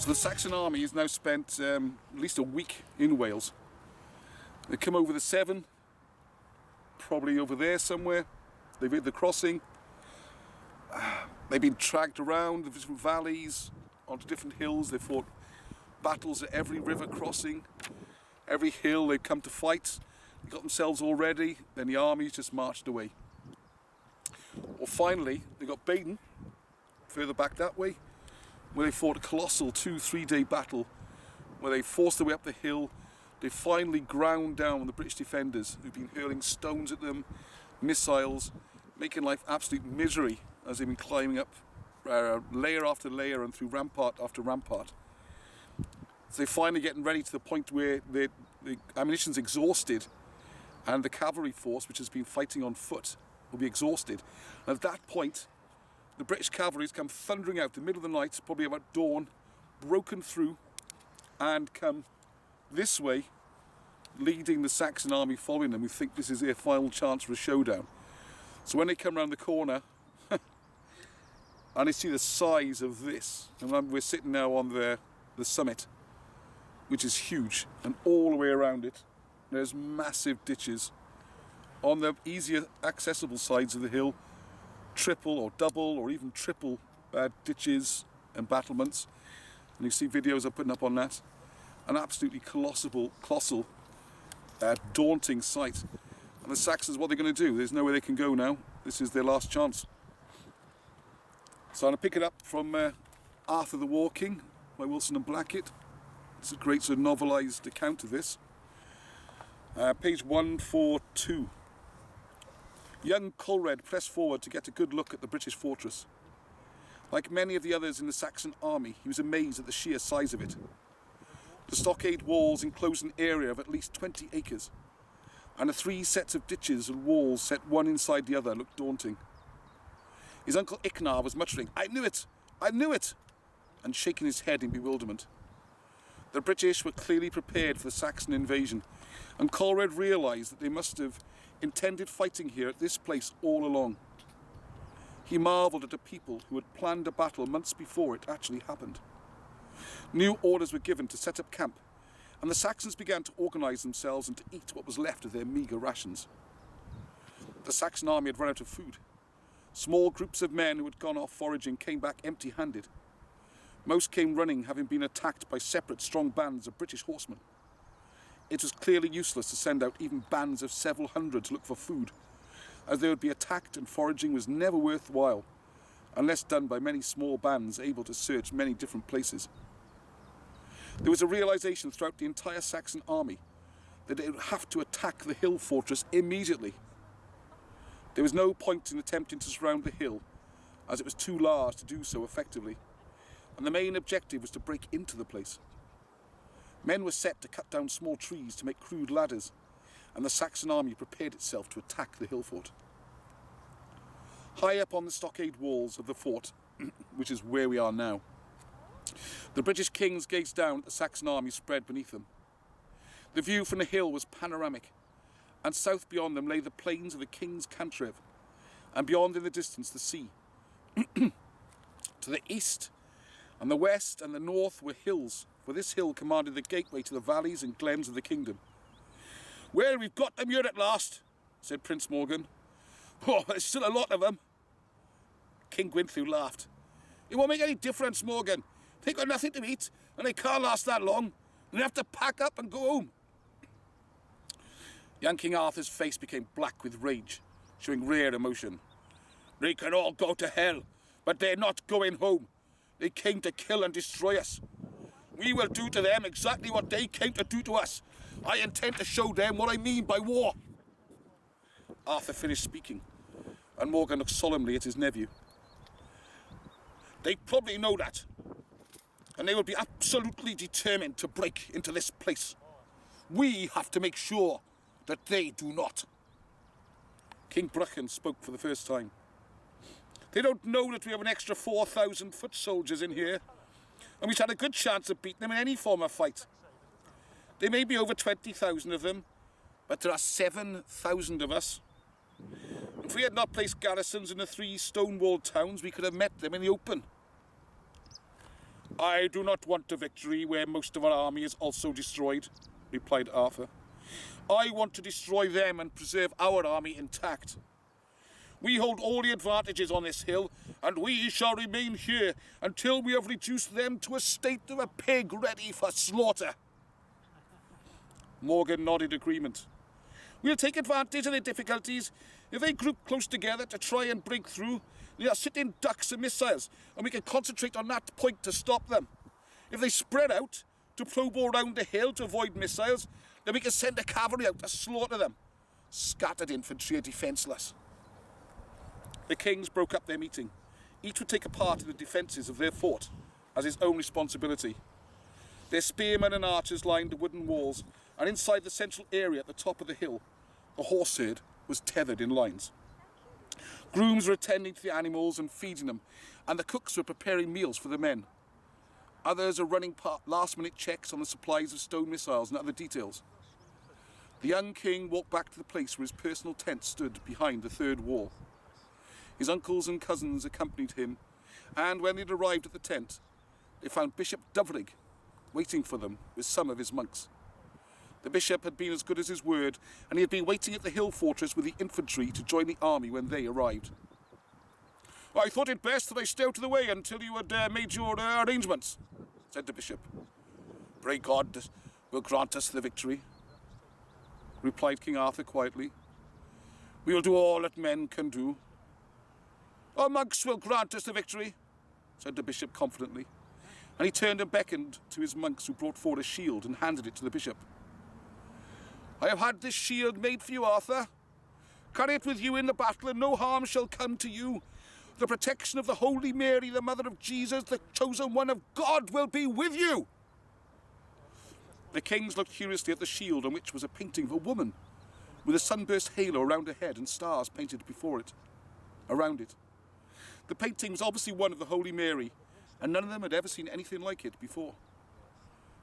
So the Saxon army has now spent at least a week in Wales. They come over the Severn, probably over there somewhere. They've hit the crossing. They've been dragged around the different valleys, onto different hills. They've fought battles at every river crossing, every hill they've come to fight. They got themselves all ready, then the army's just marched away. Well, finally, they got Baden, further back that way, where they fought a colossal 2-3 day battle, where they forced their way up the hill. They finally ground down the British defenders who've been hurling stones at them, missiles, making life absolute misery as they've been climbing up layer after layer and through rampart after rampart. So they're finally getting ready to the point where the ammunition's exhausted and the cavalry force, which has been fighting on foot, will be exhausted. And at that point, the British cavalry's come thundering out in the middle of the night, probably about dawn, broken through, and come this way, leading the Saxon army following them. We think this is their final chance for a showdown. So when they come around the corner, and they see the size of this, and we're sitting now on the summit, which is huge, and all the way around it, there's massive ditches. On the easier accessible sides of the hill, triple or double or even triple ditches and battlements. And you see videos I'm putting up on that. An absolutely colossal, daunting sight. And the Saxons, what are they going to do? There's nowhere they can go now. This is their last chance. So I'm going to pick it up from Arthur the War King by Wilson and Blackett. It's a great sort of novelised account of this. Page 142. Young Colred pressed forward to get a good look at the British fortress. Like many of the others in the Saxon army, he was amazed at the sheer size of it. The stockade walls enclosed an area of at least 20 acres, and the 3 sets of ditches and walls set one inside the other looked daunting. His uncle Icnar was muttering, "I knew it! I knew it!" and shaking his head in bewilderment. The British were clearly prepared for the Saxon invasion, and Colred realised that they must have intended fighting here at this place all along. He marvelled at the people who had planned a battle months before it actually happened. New orders were given to set up camp, and the Saxons began to organise themselves and to eat what was left of their meagre rations. The Saxon army had run out of food. Small groups of men who had gone off foraging came back empty-handed. Most came running, having been attacked by separate strong bands of British horsemen. It was clearly useless to send out even bands of several hundred to look for food, as they would be attacked, and foraging was never worthwhile, unless done by many small bands able to search many different places. There was a realisation throughout the entire Saxon army that it would have to attack the hill fortress immediately. There was no point in attempting to surround the hill, as it was too large to do so effectively, and the main objective was to break into the place. Men were set to cut down small trees to make crude ladders, and the Saxon army prepared itself to attack the hill fort. High up on the stockade walls of the fort, which is where we are now, the British kings gazed down at the Saxon army spread beneath them. The view from the hill was panoramic, and south beyond them lay the plains of the King's Cantref, and beyond in the distance the sea. To the east and the west and the north were hills, for this hill commanded the gateway to the valleys and glens of the kingdom. "Well, we've got them here at last," said Prince Morgan. "Oh, there's still a lot of them." King Gwynthew laughed. "It won't make any difference, Morgan. They've got nothing to eat, and they can't last that long. They have to pack up and go home." Young King Arthur's face became black with rage, showing rare emotion. "They can all go to hell, but they're not going home. They came to kill and destroy us. We will do to them exactly what they came to do to us. I intend to show them what I mean by war." Arthur finished speaking, and Morgan looked solemnly at his nephew. "They probably know that, and they will be absolutely determined to break into this place. We have to make sure that they do not." King Brychan spoke for the first time. "They don't know that we have an extra 4,000 foot soldiers in here, and we've had a good chance of beating them in any form of fight. There may be over 20,000 of them, but there are 7,000 of us. If we had not placed garrisons in the 3 stone-walled towns, we could have met them in the open." I do not want a victory where most of our army is also destroyed, replied Arthur. I want to destroy them and preserve our army intact. We hold all the advantages on this hill, and we shall remain here until we have reduced them to a state of a pig ready for slaughter. Morgan nodded agreement. We'll take advantage of their difficulties. If they group close together to try and break through, they are sitting ducks and missiles, and we can concentrate on that point to stop them. If they spread out to probe all round the hill to avoid missiles, then we can send the cavalry out to slaughter them. Scattered infantry are defenceless. The kings broke up their meeting. Each would take a part in the defences of their fort as his own responsibility. Their spearmen and archers lined the wooden walls, and inside the central area at the top of the hill, the horse herd was tethered in lines. Grooms were attending to the animals and feeding them, and the cooks were preparing meals for the men. Others are running last-minute checks on the supplies of stone missiles and other details. The young king walked back to the place where his personal tent stood behind the third wall. His uncles and cousins accompanied him, and when they'd arrived at the tent, they found Bishop Dyfrig waiting for them with some of his monks. The bishop had been as good as his word, and he had been waiting at the hill fortress with the infantry to join the army when they arrived. I thought it best that I stay out of the way until you had made your arrangements, said the bishop. Pray God will grant us the victory, replied King Arthur quietly. We will do all that men can do. Our monks will grant us the victory, said the bishop confidently, and he turned and beckoned to his monks, who brought forward a shield and handed it to the bishop. I have had this shield made for you, Arthur. Carry it with you in the battle, and no harm shall come to you. The protection of the Holy Mary, the Mother of Jesus, the chosen one of God, will be with you. The kings looked curiously at the shield, on which was a painting of a woman with a sunburst halo around her head and stars painted around it. The painting was obviously one of the Holy Mary, and none of them had ever seen anything like it before.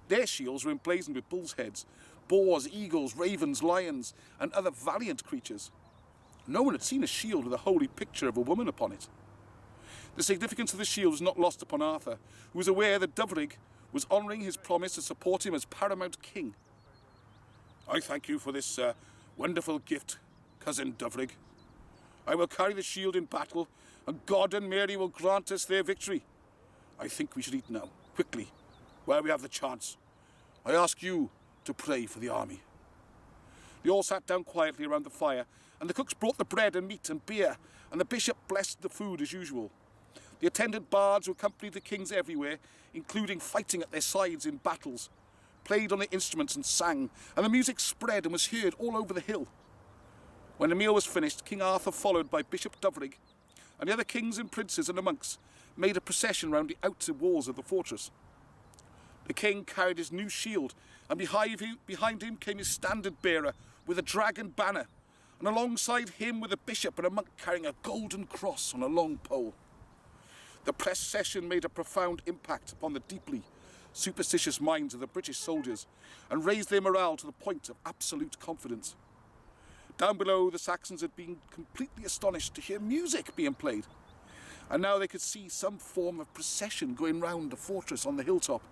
Their shields were emblazoned with bulls' heads, boars, eagles, ravens, lions, and other valiant creatures. No one had seen a shield with a holy picture of a woman upon it. The significance of the shield was not lost upon Arthur, who was aware that Dyfrig was honouring his promise to support him as paramount king. I thank you for this wonderful gift, cousin Dyfrig. I will carry the shield in battle, and God and Mary will grant us their victory. I think we should eat now, quickly, while we have the chance. I ask you to pray for the army. They all sat down quietly around the fire, and the cooks brought the bread and meat and beer, and the bishop blessed the food as usual. The attendant bards who accompanied the kings everywhere, including fighting at their sides in battles, played on their instruments and sang, and the music spread and was heard all over the hill. When the meal was finished, King Arthur, followed by Bishop Dyfrig, and the other kings and princes and the monks, made a procession round the outer walls of the fortress. The king carried his new shield, and behind him came his standard-bearer with a dragon banner, and alongside him were the bishop and a monk carrying a golden cross on a long pole. The procession made a profound impact upon the deeply superstitious minds of the British soldiers and raised their morale to the point of absolute confidence. Down below, the Saxons had been completely astonished to hear music being played, and now they could see some form of procession going round the fortress on the hilltop.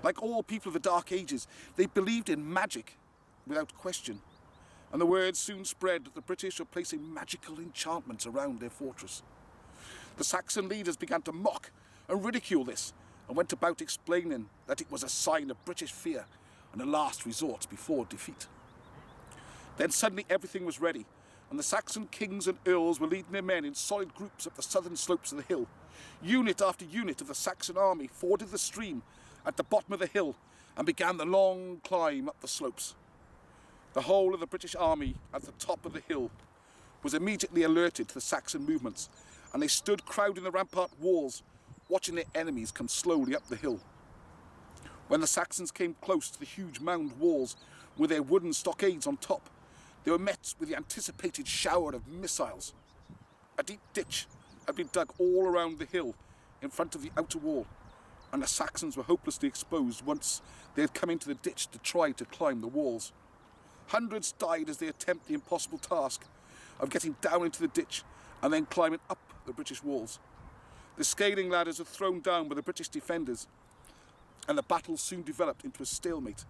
Like all people of the Dark Ages, they believed in magic without question, and the word soon spread that the British were placing magical enchantments around their fortress. The Saxon leaders began to mock and ridicule this, and went about explaining that it was a sign of British fear and a last resort before defeat. Then suddenly everything was ready, and the Saxon kings and earls were leading their men in solid groups up the southern slopes of the hill. Unit after unit of the Saxon army forded the stream at the bottom of the hill and began the long climb up the slopes. The whole of the British army at the top of the hill was immediately alerted to the Saxon movements, and they stood crowding the rampart walls, watching their enemies come slowly up the hill. When the Saxons came close to the huge mound walls with their wooden stockades on top, they were met with the anticipated shower of missiles. A deep ditch had been dug all around the hill in front of the outer wall, and the Saxons were hopelessly exposed once they had come into the ditch to try to climb the walls. Hundreds died as they attempted the impossible task of getting down into the ditch and then climbing up the British walls. The scaling ladders were thrown down by the British defenders, and the battle soon developed into a stalemate,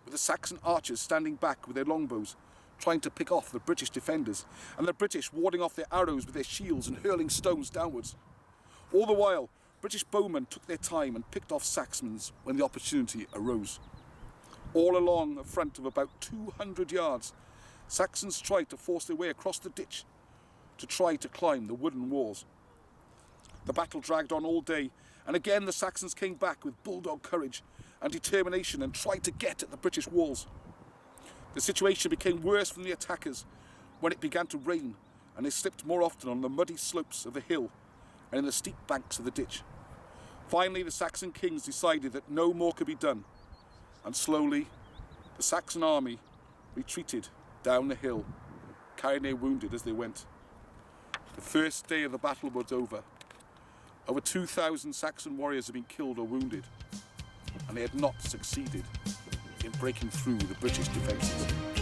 with the Saxon archers standing back with their longbows, trying to pick off the British defenders, and the British warding off their arrows with their shields and hurling stones downwards. All the while, British bowmen took their time and picked off Saxons when the opportunity arose. All along a front of about 200 yards, Saxons tried to force their way across the ditch to try to climb the wooden walls. The battle dragged on all day, and again the Saxons came back with bulldog courage and determination and tried to get at the British walls. The situation became worse from the attackers when it began to rain, and they slipped more often on the muddy slopes of the hill and in the steep banks of the ditch. Finally, the Saxon kings decided that no more could be done, and slowly the Saxon army retreated down the hill, carrying their wounded as they went. The first day of the battle was over. Over 2,000 Saxon warriors had been killed or wounded, and they had not succeeded in breaking through the British defences.